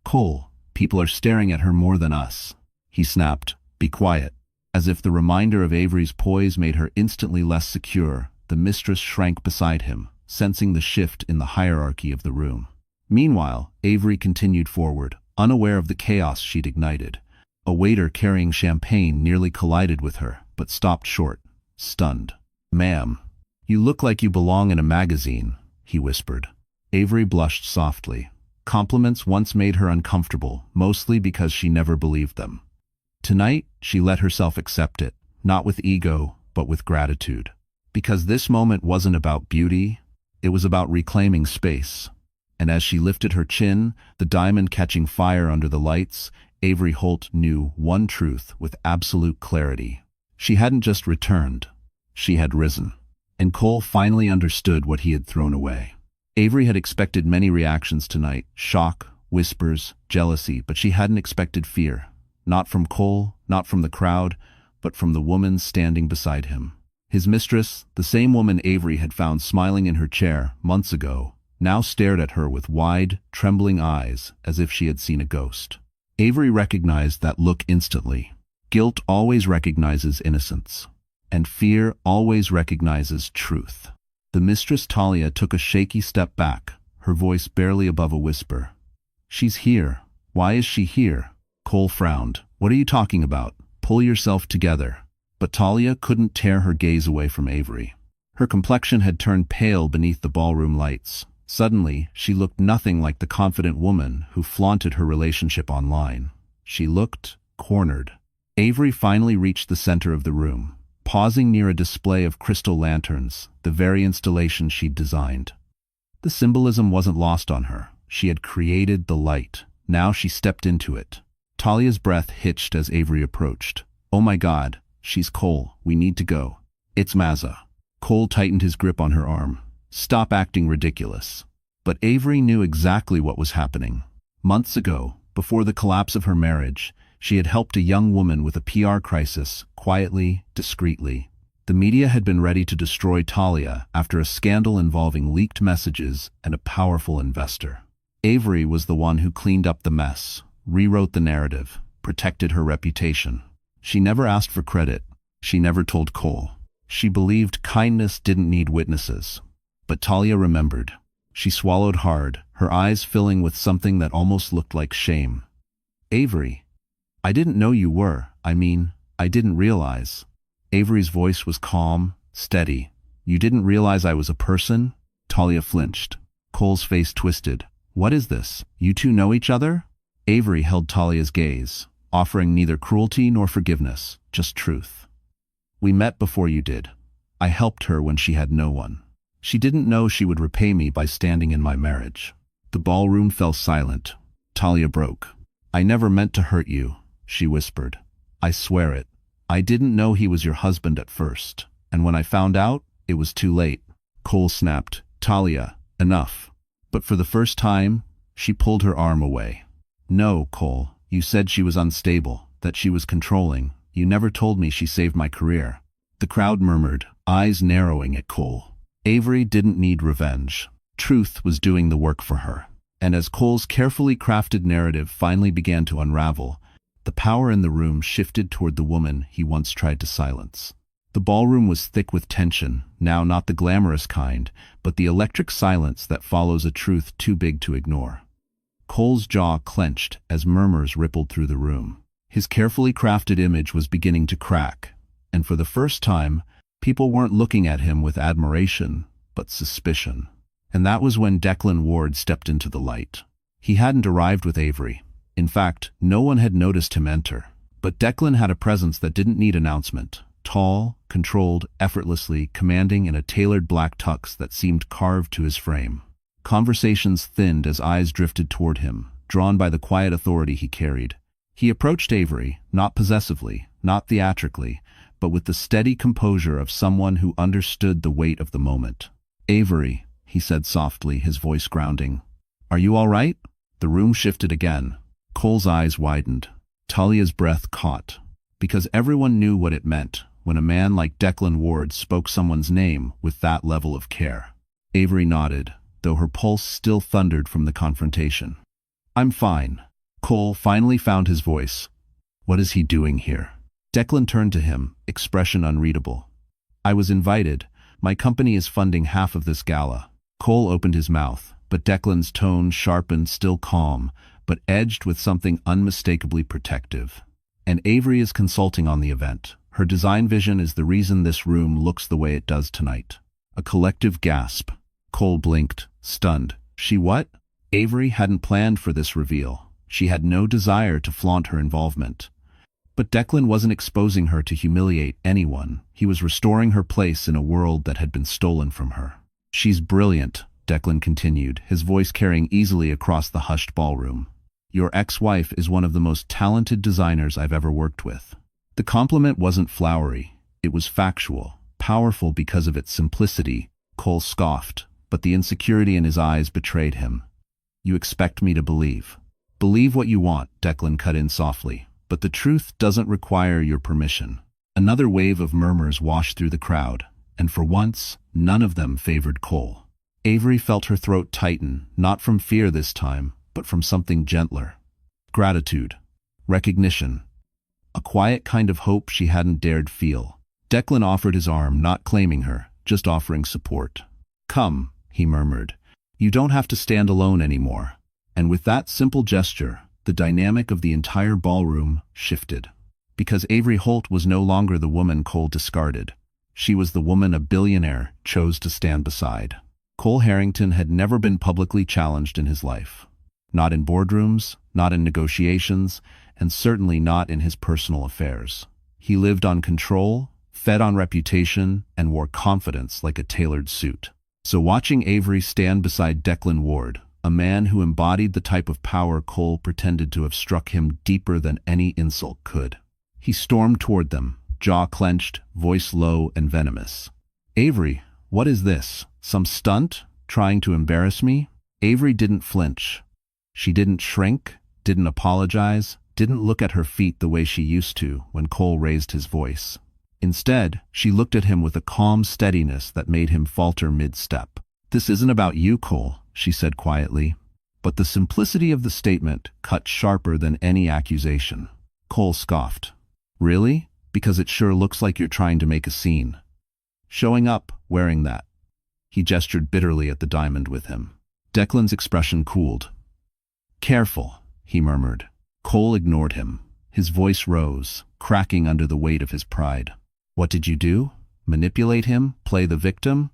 "Cole, people are staring at her more than us." He snapped, "Be quiet." As if the reminder of Avery's poise made her instantly less secure, the mistress shrank beside him, sensing the shift in the hierarchy of the room. Meanwhile, Avery continued forward, unaware of the chaos she'd ignited. A waiter carrying champagne nearly collided with her, but stopped short, stunned. "Ma'am, you look like you belong in a magazine," he whispered. Avery blushed softly. Compliments once made her uncomfortable, mostly because she never believed them. Tonight, she let herself accept it, not with ego, but with gratitude. Because this moment wasn't about beauty, it was about reclaiming space. And as she lifted her chin, the diamond catching fire under the lights, Avery Holt knew one truth with absolute clarity. She hadn't just returned, she had risen. And Cole finally understood what he had thrown away. Avery had expected many reactions tonight, shock, whispers, jealousy, but she hadn't expected fear. Not from Cole, not from the crowd, but from the woman standing beside him. His mistress, the same woman Avery had found smiling in her chair months ago, now stared at her with wide, trembling eyes as if she had seen a ghost. Avery recognized that look instantly. Guilt always recognizes innocence, and fear always recognizes truth. The mistress Talia took a shaky step back, her voice barely above a whisper. "She's here. Why is she here?" Cole frowned. "What are you talking about? Pull yourself together." But Talia couldn't tear her gaze away from Avery. Her complexion had turned pale beneath the ballroom lights. Suddenly, she looked nothing like the confident woman who flaunted her relationship online. She looked cornered. Avery finally reached the center of the room, pausing near a display of crystal lanterns, the very installation she'd designed. The symbolism wasn't lost on her. She had created the light. Now she stepped into it. Talia's breath hitched as Avery approached. "Oh my God, she's Cole. We need to go." "It's Mazza." Cole tightened his grip on her arm. "Stop acting ridiculous." But Avery knew exactly what was happening. Months ago, before the collapse of her marriage, she had helped a young woman with a PR crisis, quietly, discreetly. The media had been ready to destroy Talia after a scandal involving leaked messages and a powerful investor. Avery was the one who cleaned up the mess, rewrote the narrative, protected her reputation. She never asked for credit. She never told Cole. She believed kindness didn't need witnesses. But Talia remembered. She swallowed hard, her eyes filling with something that almost looked like shame. "Avery, I didn't know you were. I didn't realize." Avery's voice was calm, steady. "You didn't realize I was a person?" Talia flinched. Cole's face twisted. "What is this? You two know each other?" Avery held Talia's gaze, offering neither cruelty nor forgiveness, just truth. "We met before you did. I helped her when she had no one. She didn't know she would repay me by standing in my marriage." The ballroom fell silent. Talia broke. "I never meant to hurt you," she whispered. "I swear it. I didn't know he was your husband at first, and when I found out, it was too late." Cole snapped. "Talia, enough." But for the first time, she pulled her arm away. "No, Cole, you said she was unstable, that she was controlling. You never told me she saved my career." The crowd murmured, eyes narrowing at Cole. Avery didn't need revenge. Truth was doing the work for her. And as Cole's carefully crafted narrative finally began to unravel, the power in the room shifted toward the woman he once tried to silence. The ballroom was thick with tension, now not the glamorous kind, but the electric silence that follows a truth too big to ignore. Cole's jaw clenched as murmurs rippled through the room. His carefully crafted image was beginning to crack, and for the first time, people weren't looking at him with admiration, but suspicion. And that was when Declan Ward stepped into the light. He hadn't arrived with Avery. In fact, no one had noticed him enter. But Declan had a presence that didn't need announcement. Tall, controlled, effortlessly, commanding in a tailored black tux that seemed carved to his frame. Conversations thinned as eyes drifted toward him, drawn by the quiet authority he carried. He approached Avery, not possessively, not theatrically, but with the steady composure of someone who understood the weight of the moment. "Avery," he said softly, his voice grounding. "Are you all right?" The room shifted again. Cole's eyes widened. Talia's breath caught. Because everyone knew what it meant. when a man like Declan Ward spoke someone's name with that level of care. Avery nodded, though her pulse still thundered from the confrontation. "I'm fine." Cole finally found his voice. "What is he doing here?" Declan turned to him, expression unreadable. "I was invited. My company is funding half of this gala." Cole opened his mouth, but Declan's tone sharpened, still calm, but edged with something unmistakably protective. "And Avery is consulting on the event. Her design vision is the reason this room looks the way it does tonight." A collective gasp. Cole blinked, stunned. "She what?" Avery hadn't planned for this reveal. She had no desire to flaunt her involvement. But Declan wasn't exposing her to humiliate anyone. He was restoring her place in a world that had been stolen from her. "She's brilliant," Declan continued, his voice carrying easily across the hushed ballroom. "Your ex-wife is one of the most talented designers I've ever worked with." The compliment wasn't flowery. It was factual, powerful because of its simplicity. Cole scoffed, but the insecurity in his eyes betrayed him. "You expect me to believe." "Believe what you want," Declan cut in softly, "but the truth doesn't require your permission." Another wave of murmurs washed through the crowd, and for once, none of them favored Cole. Avery felt her throat tighten, not from fear this time, but from something gentler. Gratitude. Recognition. A quiet kind of hope she hadn't dared feel. Declan offered his arm, not claiming her, just offering support. "Come," he murmured. "You don't have to stand alone anymore." And with that simple gesture, the dynamic of the entire ballroom shifted. Because Avery Holt was no longer the woman Cole discarded. She was the woman a billionaire chose to stand beside. Cole Harrington had never been publicly challenged in his life. Not in boardrooms, not in negotiations, and certainly not in his personal affairs. He lived on control, fed on reputation, and wore confidence like a tailored suit. So watching Avery stand beside Declan Ward, a man who embodied the type of power Cole pretended to have struck him deeper than any insult could. He stormed toward them, jaw clenched, voice low and venomous. "Avery, what is this? Some stunt? Trying to embarrass me?" Avery didn't flinch. She didn't shrink, didn't apologize, didn't look at her feet the way she used to when Cole raised his voice. Instead, she looked at him with a calm steadiness that made him falter mid-step. "This isn't about you, Cole," she said quietly. But the simplicity of the statement cut sharper than any accusation. Cole scoffed. "Really? Because it sure looks like you're trying to make a scene. Showing up, wearing that." He gestured bitterly at the diamond with him. Declan's expression cooled. "Careful," he murmured. Cole ignored him. His voice rose, cracking under the weight of his pride. "What did you do? Manipulate him? Play the victim?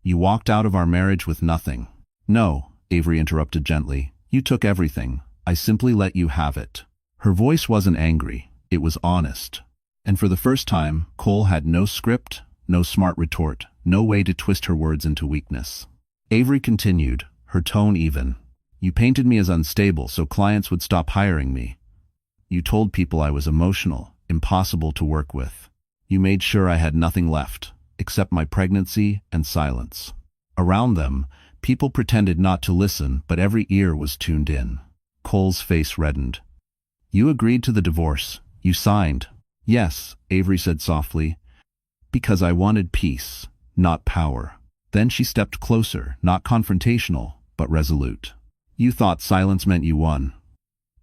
You walked out of our marriage with nothing." "No," Avery interrupted gently. "You took everything. I simply let you have it." Her voice wasn't angry. It was honest. And for the first time, Cole had no script, no smart retort, no way to twist her words into weakness. Avery continued, her tone even. "You painted me as unstable so clients would stop hiring me. You told people I was emotional, impossible to work with. You made sure I had nothing left, except my pregnancy and silence." Around them, people pretended not to listen, but every ear was tuned in. Cole's face reddened. "You agreed to the divorce. You signed." "Yes," Avery said softly, "because I wanted peace, not power." Then she stepped closer, not confrontational, but resolute. "You thought silence meant you won.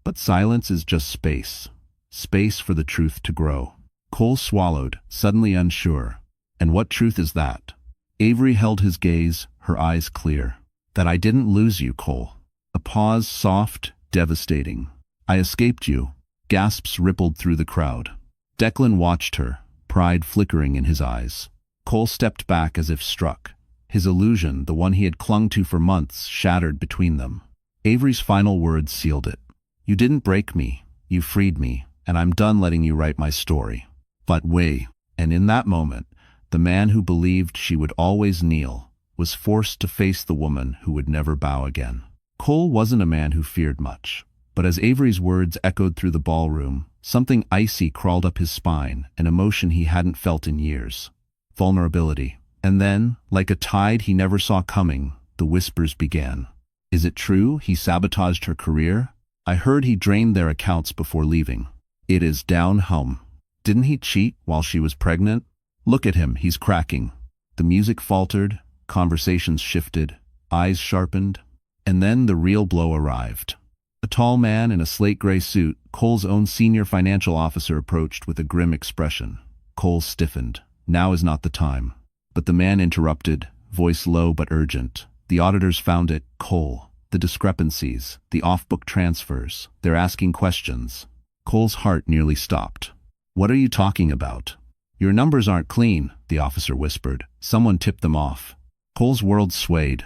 But silence is just space. Space for the truth to grow." Cole swallowed, suddenly unsure. "And what truth is that?" Avery held his gaze, her eyes clear. "That I didn't lose you, Cole." A pause, soft, devastating. "I escaped you." Gasps rippled through the crowd. Declan watched her, pride flickering in his eyes. Cole stepped back as if struck. His illusion, the one he had clung to for months, shattered between them. Avery's final words sealed it. "You didn't break me. You freed me, and I'm done letting you write my story." But wait, and in that moment, the man who believed she would always kneel was forced to face the woman who would never bow again. Cole wasn't a man who feared much. But as Avery's words echoed through the ballroom, something icy crawled up his spine, an emotion he hadn't felt in years. Vulnerability. And then, like a tide he never saw coming, the whispers began. "Is it true he sabotaged her career? I heard he drained their accounts before leaving." "It is down home." "Didn't he cheat while she was pregnant?" Look at him, he's cracking. The music faltered, conversations shifted, eyes sharpened, and then the real blow arrived. A tall man in a slate-gray suit, Cole's own senior financial officer, approached with a grim expression. Cole stiffened. Now is not the time. But the man interrupted, voice low but urgent. The auditors found it, Cole. The discrepancies, the off-book transfers. They're asking questions. Cole's heart nearly stopped. What are you talking about? Your numbers aren't clean, the officer whispered. Someone tipped them off. Cole's world swayed.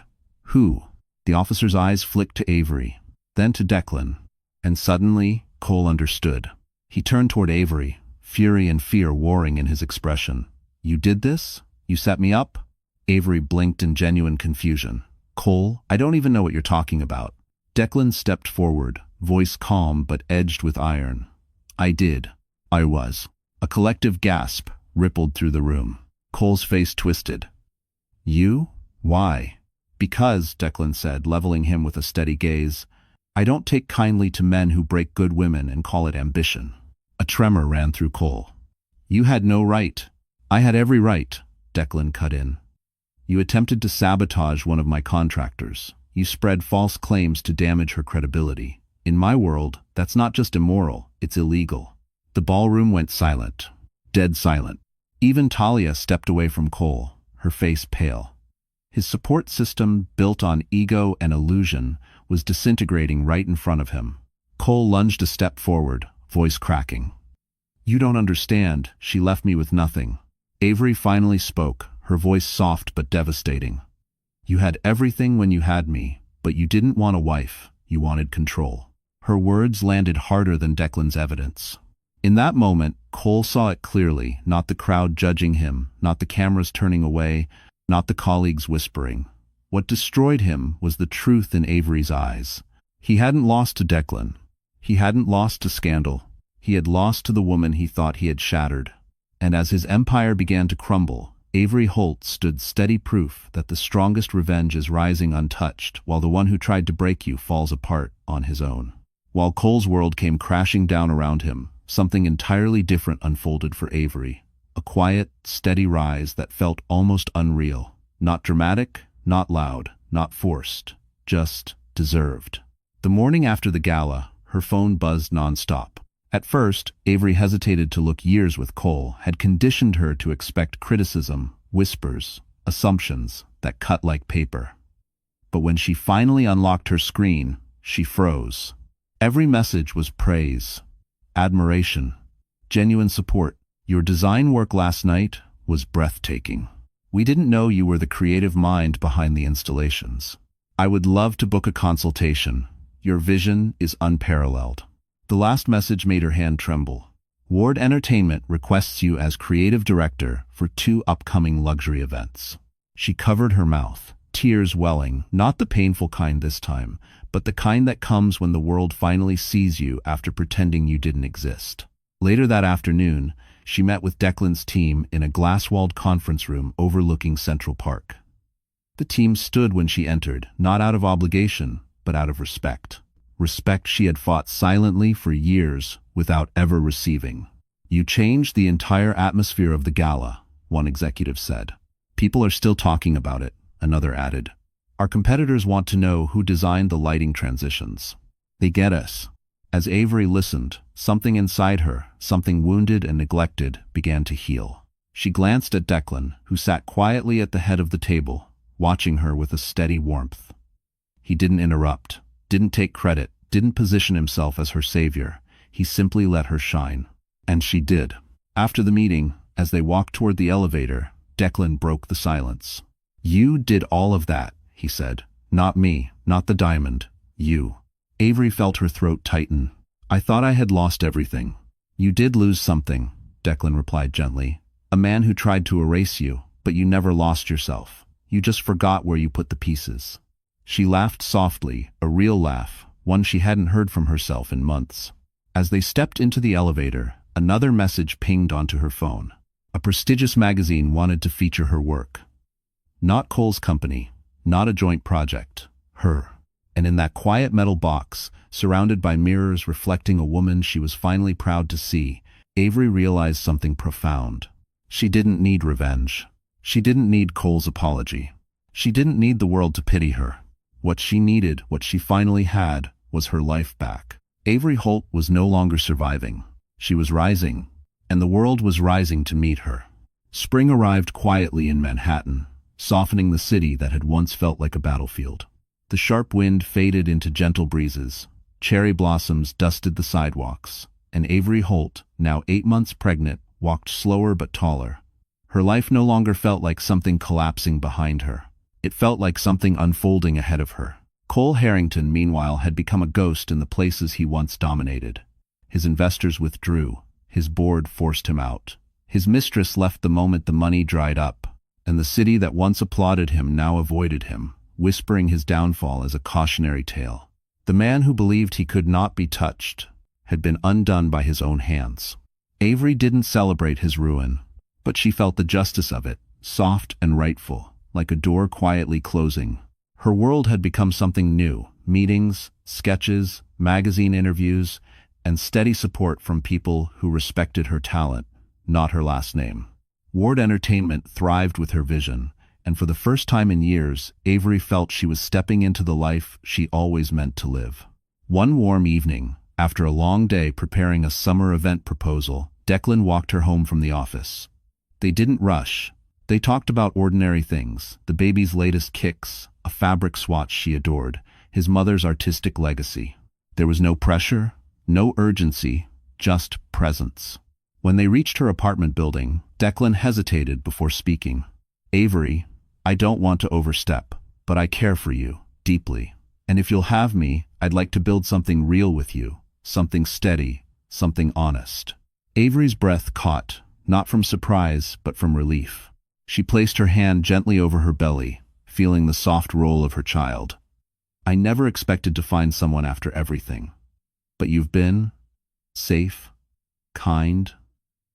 Who? The officer's eyes flicked to Avery, then to Declan. And suddenly, Cole understood. He turned toward Avery, fury and fear warring in his expression. You did this? You set me up? Avery blinked in genuine confusion. Cole, I don't even know what you're talking about. Declan stepped forward, voice calm but edged with iron. I did. I was. A collective gasp rippled through the room. Cole's face twisted. You? Why? Because, Declan said, leveling him with a steady gaze, I don't take kindly to men who break good women and call it ambition. A tremor ran through Cole. You had no right. I had every right, Declan cut in. You attempted to sabotage one of my contractors. You spread false claims to damage her credibility. In my world, that's not just immoral, it's illegal. The ballroom went silent. Dead silent. Even Talia stepped away from Cole, her face pale. His support system, built on ego and illusion, was disintegrating right in front of him. Cole lunged a step forward, voice cracking. You don't understand. She left me with nothing. Avery finally spoke, her voice soft but devastating. You had everything when you had me, but you didn't want a wife. You wanted control. Her words landed harder than Declan's evidence. In that moment, Cole saw it clearly, not the crowd judging him, not the cameras turning away, not the colleagues whispering. What destroyed him was the truth in Avery's eyes. He hadn't lost to Declan. He hadn't lost to scandal. He had lost to the woman he thought he had shattered. And as his empire began to crumble, Avery Holt stood steady proof that the strongest revenge is rising untouched, while the one who tried to break you falls apart on his own. While Cole's world came crashing down around him, something entirely different unfolded for Avery. A quiet, steady rise that felt almost unreal. Not dramatic, not loud, not forced. Just deserved. The morning after the gala, her phone buzzed nonstop. At first, Avery hesitated to look years with Cole, had conditioned her to expect criticism, whispers, assumptions that cut like paper. But when she finally unlocked her screen, she froze. Every message was praise, admiration, genuine support. Your design work last night was breathtaking. We didn't know you were the creative mind behind the installations. I would love to book a consultation. Your vision is unparalleled. The last message made her hand tremble. Ward Entertainment requests you as creative director for 2 upcoming luxury events. She covered her mouth, tears welling, not the painful kind this time, but the kind that comes when the world finally sees you after pretending you didn't exist. Later that afternoon, she met with Declan's team in a glass-walled conference room overlooking Central Park. The team stood when she entered, not out of obligation, but out of respect. Respect she had fought silently for years without ever receiving. You changed the entire atmosphere of the gala, one executive said. People are still talking about it, another added. Our competitors want to know who designed the lighting transitions. They get us. As Avery listened, something inside her, something wounded and neglected, began to heal. She glanced at Declan, who sat quietly at the head of the table, watching her with a steady warmth. He didn't interrupt, didn't take credit, didn't position himself as her savior. He simply let her shine. And she did. After the meeting, as they walked toward the elevator, Declan broke the silence. You did all of that, he said. Not me, not the diamond. You. Avery felt her throat tighten. I thought I had lost everything. You did lose something, Declan replied gently. A man who tried to erase you, but you never lost yourself. You just forgot where you put the pieces. She laughed softly, a real laugh, one she hadn't heard from herself in months. As they stepped into the elevator, another message pinged onto her phone. A prestigious magazine wanted to feature her work. Not Cole's company, not a joint project, her. And in that quiet metal box, surrounded by mirrors reflecting a woman she was finally proud to see, Avery realized something profound. She didn't need revenge. She didn't need Cole's apology. She didn't need the world to pity her. What she needed, what she finally had, was her life back. Avery Holt was no longer surviving. She was rising, and the world was rising to meet her. Spring arrived quietly in Manhattan, softening the city that had once felt like a battlefield. The sharp wind faded into gentle breezes. Cherry blossoms dusted the sidewalks, and Avery Holt, now 8 months pregnant, walked slower but taller. Her life no longer felt like something collapsing behind her. It felt like something unfolding ahead of her. Cole Harrington, meanwhile, had become a ghost in the places he once dominated. His investors withdrew. His board forced him out. His mistress left the moment the money dried up, and the city that once applauded him now avoided him, whispering his downfall as a cautionary tale. The man who believed he could not be touched had been undone by his own hands. Avery didn't celebrate his ruin, but she felt the justice of it, soft and rightful, like a door quietly closing. Her world had become something new: meetings, sketches, magazine interviews, and steady support from people who respected her talent, not her last name. Ward Entertainment thrived with her vision, and for the first time in years, Avery felt she was stepping into the life she always meant to live. One warm evening, after a long day preparing a summer event proposal, Declan walked her home from the office. They didn't rush. They talked about ordinary things: the baby's latest kicks, a fabric swatch she adored, his mother's artistic legacy. There was no pressure, no urgency, just presence. When they reached her apartment building, Declan hesitated before speaking. "Avery, I don't want to overstep, but I care for you, deeply. And if you'll have me, I'd like to build something real with you, something steady, something honest." Avery's breath caught, not from surprise, but from relief. She placed her hand gently over her belly, feeling the soft roll of her child. "I never expected to find someone after everything. But you've been safe, kind,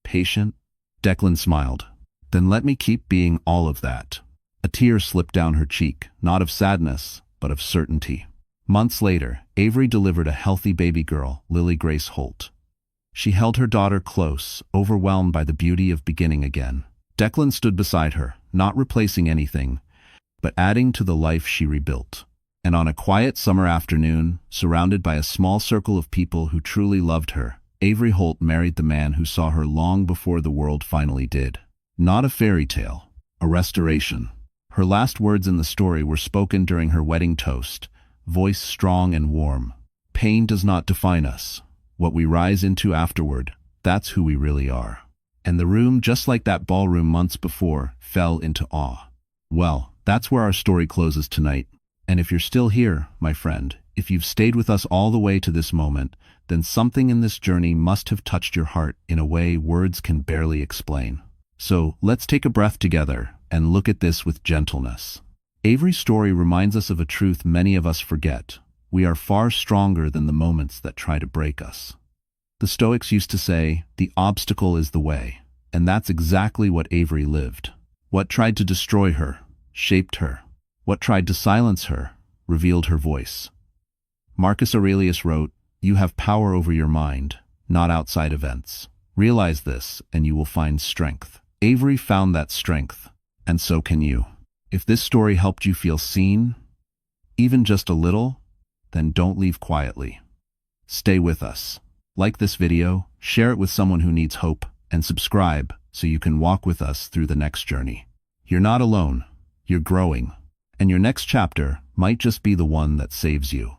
patient." Declan smiled. "Then let me keep being all of that." A tear slipped down her cheek, not of sadness, but of certainty. Months later, Avery delivered a healthy baby girl, Lily Grace Holt. She held her daughter close, overwhelmed by the beauty of beginning again. Declan stood beside her, not replacing anything, but adding to the life she rebuilt. And on a quiet summer afternoon, surrounded by a small circle of people who truly loved her, Avery Holt married the man who saw her long before the world finally did. Not a fairy tale, a restoration. Her last words in the story were spoken during her wedding toast, voice strong and warm. "Pain does not define us. What we rise into afterward, that's who we really are." And the room, just like that ballroom months before, fell into awe. Well, that's where our story closes tonight. And if you're still here, my friend, if you've stayed with us all the way to this moment, then something in this journey must have touched your heart in a way words can barely explain. So let's take a breath together and look at this with gentleness. Avery's story reminds us of a truth many of us forget. We are far stronger than the moments that try to break us. The Stoics used to say, "The obstacle is the way," and that's exactly what Avery lived. What tried to destroy her, shaped her. What tried to silence her, revealed her voice. Marcus Aurelius wrote, "You have power over your mind, not outside events. Realize this, and you will find strength." Avery found that strength, and so can you. If this story helped you feel seen, even just a little, then don't leave quietly. Stay with us. Like this video, share it with someone who needs hope, and subscribe so you can walk with us through the next journey. You're not alone. You're growing. And your next chapter might just be the one that saves you.